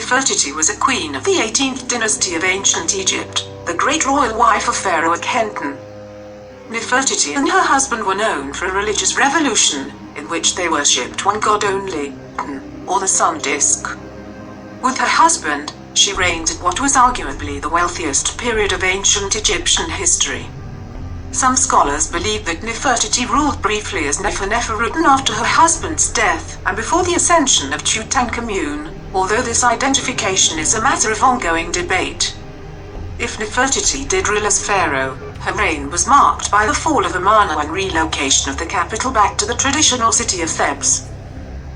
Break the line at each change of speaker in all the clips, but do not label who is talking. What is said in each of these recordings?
Nefertiti was a queen of the 18th dynasty of ancient Egypt, the great royal wife of Pharaoh Akhenaten. Nefertiti and her husband were known for a religious revolution, in which they worshipped one god only, or the sun disk. With her husband, she reigned at what was arguably the wealthiest period of ancient Egyptian history. Some scholars believe that Nefertiti ruled briefly as Nefertiti after her husband's death and before the ascension of Tutankhamun, although this identification is a matter of ongoing debate. If Nefertiti did rule as pharaoh, her reign was marked by the fall of Amarna and relocation of the capital back to the traditional city of Thebes.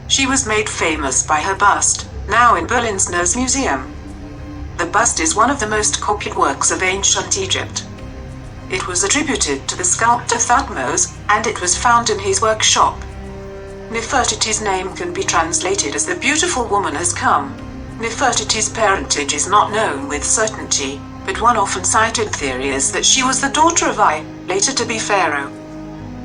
She was made famous by her bust, now in Berlin's Nurse Museum. The bust is one of the most copied works of ancient Egypt. It was attributed to the sculptor Thutmose, and it was found in his workshop. Nefertiti's name can be translated as the beautiful woman has come. Nefertiti's parentage is not known with certainty, but one often cited theory is that she was the daughter of I, later to be pharaoh.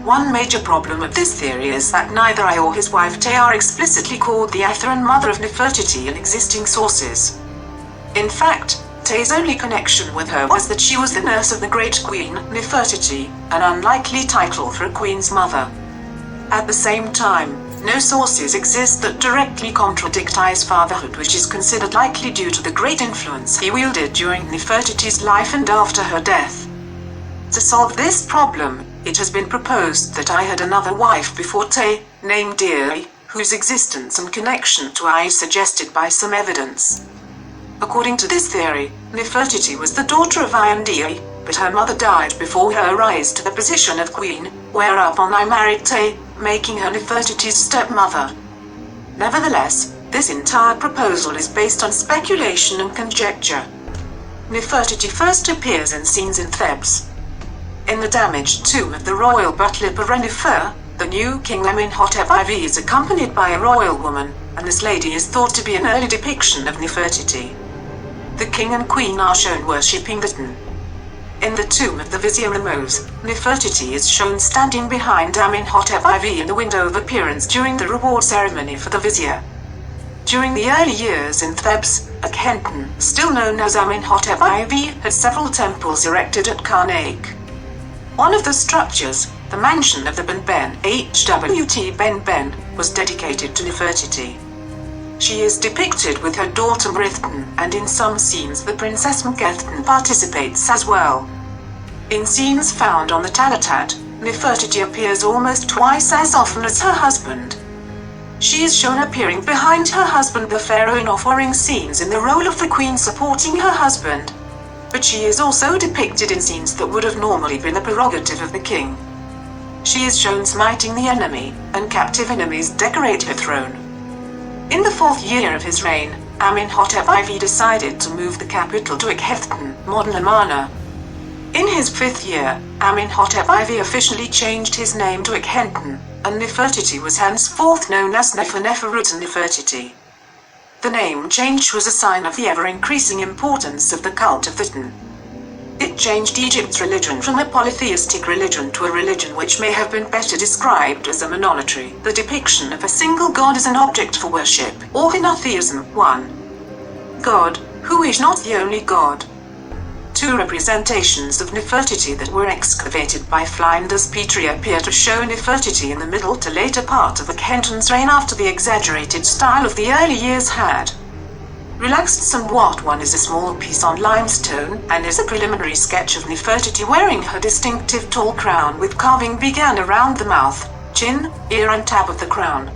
One major problem with this theory is that neither I or his wife Te are explicitly called the Atheran mother of Nefertiti in existing sources. In fact, Te's only connection with her was that she was the nurse of the great queen, Nefertiti, an unlikely title for a queen's mother. At the same time, no sources exist that directly contradict I's fatherhood, which is considered likely due to the great influence he wielded during Nefertiti's life and after her death. To solve this problem, it has been proposed that I had another wife before Te, named Iri, whose existence and connection to I is suggested by some evidence. According to this theory, Nefertiti was the daughter of I and Iri, but her mother died before her rise to the position of queen, whereupon I married Te, making her Nefertiti's stepmother. Nevertheless, this entire proposal is based on speculation and conjecture. Nefertiti first appears in scenes in Thebes. In the damaged tomb of the royal butler Nefer, the new king Amenhotep IV is accompanied by a royal woman, and this lady is thought to be an early depiction of Nefertiti. The king and queen are shown worshipping the Ten. In the tomb of the vizier Ramose, Nefertiti is shown standing behind Amenhotep IV in the window of appearance during the reward ceremony for the vizier. During the early years in Thebes, Akhenaten, still known as Amenhotep IV, had several temples erected at Karnak. One of the structures, the mansion of the Ben Hwt Ben, was dedicated to Nefertiti. She is depicted with her daughter Mrithten, and in some scenes the Princess Mkethten participates as well. In scenes found on the Talatat, Nefertiti appears almost twice as often as her husband. She is shown appearing behind her husband the pharaoh in offering scenes in the role of the queen supporting her husband. But she is also depicted in scenes that would have normally been the prerogative of the king. She is shown smiting the enemy, and captive enemies decorate her throne. In the 4th year of his reign, Amenhotep IV decided to move the capital to Akhenaten, modern Amarna. In his 5th year, Amenhotep IV officially changed his name to Akhenaten, and Nefertiti was henceforth known as Nefertiti. The name change was a sign of the ever-increasing importance of the cult of the Ten. It changed Egypt's religion from a polytheistic religion to a religion which may have been better described as a monolatry, the depiction of a single god as an object for worship, or henotheism, one god, who is not the only god. Two representations of Nefertiti that were excavated by Flinders Petrie appear to show Nefertiti in the middle to later part of Akhenaten's reign after the exaggerated style of the early years had relaxed somewhat. One is a small piece on limestone, and is a preliminary sketch of Nefertiti wearing her distinctive tall crown with carving began around the mouth, chin, ear and tap of the crown.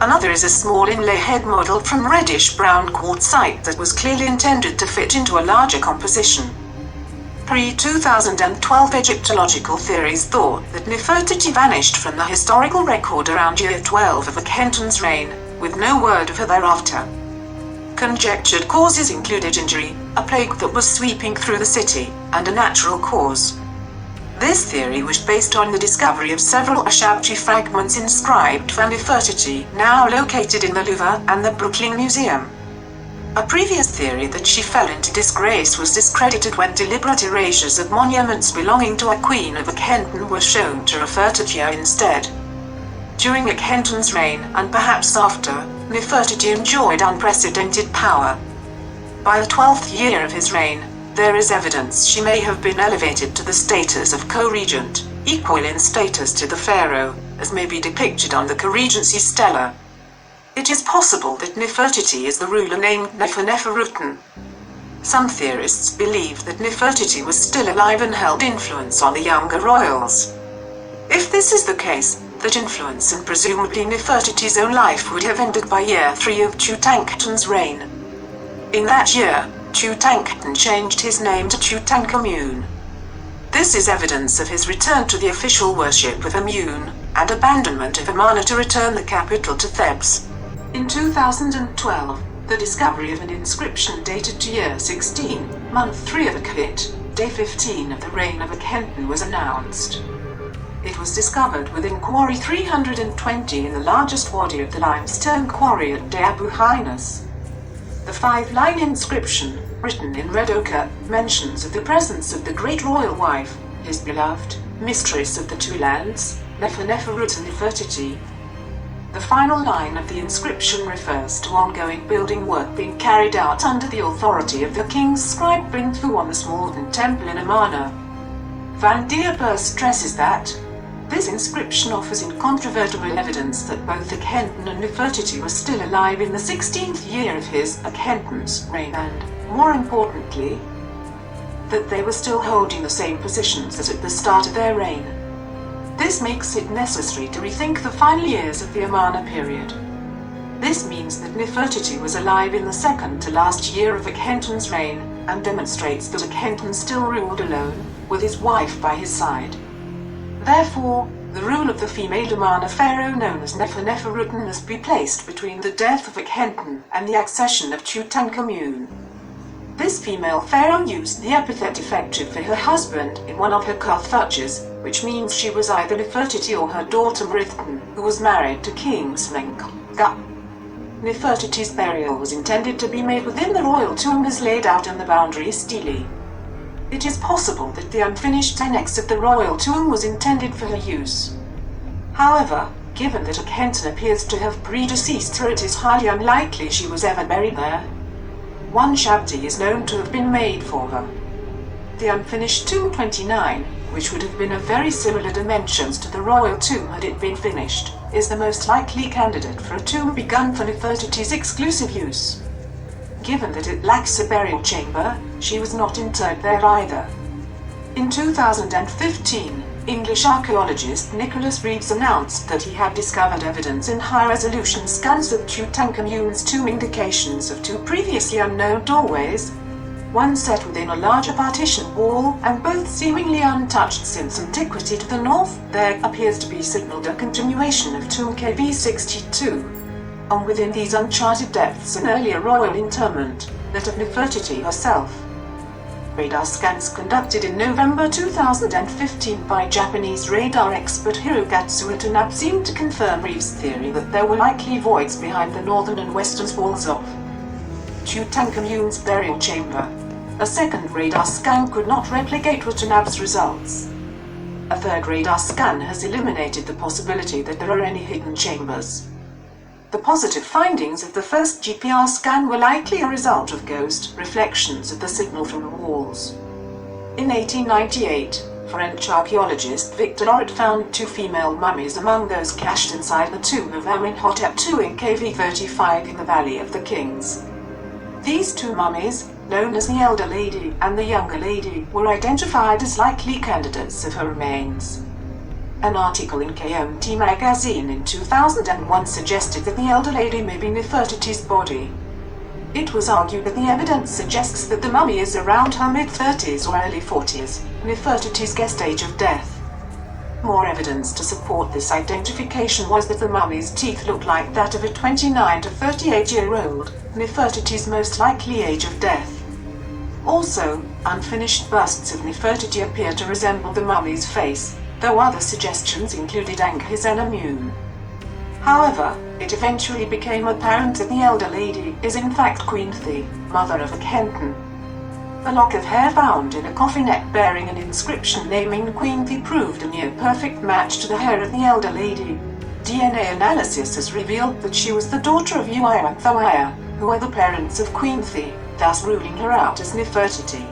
Another is a small inlay head modeled from reddish-brown quartzite that was clearly intended to fit into a larger composition. Pre-2012 Egyptological theories thought that Nefertiti vanished from the historical record around year 12 of Akhenaten's reign, with no word of her thereafter. Conjectured causes included injury, a plague that was sweeping through the city, and a natural cause. This theory was based on the discovery of several Ushabti fragments inscribed for Nefertiti, now located in the Louvre and the Brooklyn Museum. A previous theory that she fell into disgrace was discredited when deliberate erasures of monuments belonging to a queen of Akhenaten were shown to refer to Tia instead. During Akhenaten's reign, and perhaps after, Nefertiti enjoyed unprecedented power. By the 12th year of his reign, there is evidence she may have been elevated to the status of co-regent, equal in status to the pharaoh, as may be depicted on the co-regency stela. It is possible that Nefertiti is the ruler named Nefertiti. Some theorists believe that Nefertiti was still alive and held influence on the younger royals. If this is the case, that influence and presumably Nefertiti's own life would have ended by year 3 of Tutankhaten's reign. In that year, Tutankhaten changed his name to Tutankhamun. This is evidence of his return to the official worship of Amun, and abandonment of Amarna to return the capital to Thebes. In 2012, the discovery of an inscription dated to year 16, month 3 of Akhenaten, day 15 of the reign of Akhenaten was announced. It was discovered within Quarry 320 in the largest wadi of the limestone quarry at De Abu Hainas. The 5-line inscription, written in red ochre, mentions of the presence of the great royal wife, his beloved, mistress of the two lands, Nefertiti. The final line of the inscription refers to ongoing building work being carried out under the authority of the king's scribe Bintu on the Smolden temple in Amarna. Van Dieper stresses that this inscription offers incontrovertible evidence that both Akhenaten and Nefertiti were still alive in the 16th year of his, Akhenaten's, reign and, more importantly, that they were still holding the same positions as at the start of their reign. This makes it necessary to rethink the final years of the Amarna period. This means that Nefertiti was alive in the second to last year of Akhenaten's reign, and demonstrates that Akhenaten still ruled alone, with his wife by his side. Therefore, the rule of the female Amarna pharaoh known as Nefertiti must be placed between the death of Akhenaten and the accession of Tutankhamun. This female pharaoh used the epithet effective for her husband in one of her Carthages, which means she was either Nefertiti or her daughter Meritene, who was married to King Smenkhka. Nefertiti's burial was intended to be made within the royal tomb as laid out in the boundary stele. It is possible that the unfinished annex of the royal tomb was intended for her use. However, given that Akhenaten appears to have predeceased her, it is highly unlikely she was ever buried there. One shabdi is known to have been made for her. The unfinished tomb 29, which would have been of very similar dimensions to the royal tomb had it been finished, is the most likely candidate for a tomb begun for Nefertiti's exclusive use. Given that it lacks a burial chamber, she was not interred there either. In 2015, English archaeologist Nicholas Reeves announced that he had discovered evidence in high-resolution scans of Tutankhamun's tomb, indications of two previously unknown doorways, one set within a larger partition wall and both seemingly untouched since antiquity. To the north, there appears to be signaled a continuation of tomb KB62. And within these uncharted depths an earlier royal interment, that of Nefertiti herself. Radar scans conducted in November 2015 by Japanese radar expert Hirogatsu Watanabe seemed to confirm Reeves' theory that there were likely voids behind the northern and western walls of Tutankhamun's burial chamber. A second radar scan could not replicate Watanabe's results. A third radar scan has eliminated the possibility that there are any hidden chambers. The positive findings of the first GPR scan were likely a result of ghost reflections of the signal from the walls. In 1898, French archaeologist Victor Loret found two female mummies among those cached inside the tomb of Amenhotep II in KV35 in the Valley of the Kings. These two mummies, known as the Elder Lady and the Younger Lady, were identified as likely candidates of her remains. An article in KMT magazine in 2001 suggested that the Elder Lady may be Nefertiti's body. It was argued that the evidence suggests that the mummy is around her mid-30s or early 40s, Nefertiti's guessed age of death. More evidence to support this identification was that the mummy's teeth looked like that of a 29 to 38-year-old, Nefertiti's most likely age of death. Also, unfinished busts of Nefertiti appear to resemble the mummy's face, though other suggestions included Akhenaten. However, it eventually became apparent that the Elder Lady is in fact Queen Thi, mother of Akhenaten. A lock of hair found in a coffinette bearing an inscription naming Queen Thi proved a near-perfect match to the hair of the Elder Lady. DNA analysis has revealed that she was the daughter of Uia and Thuia, who are the parents of Queen Thi, thus ruling her out as Nefertiti.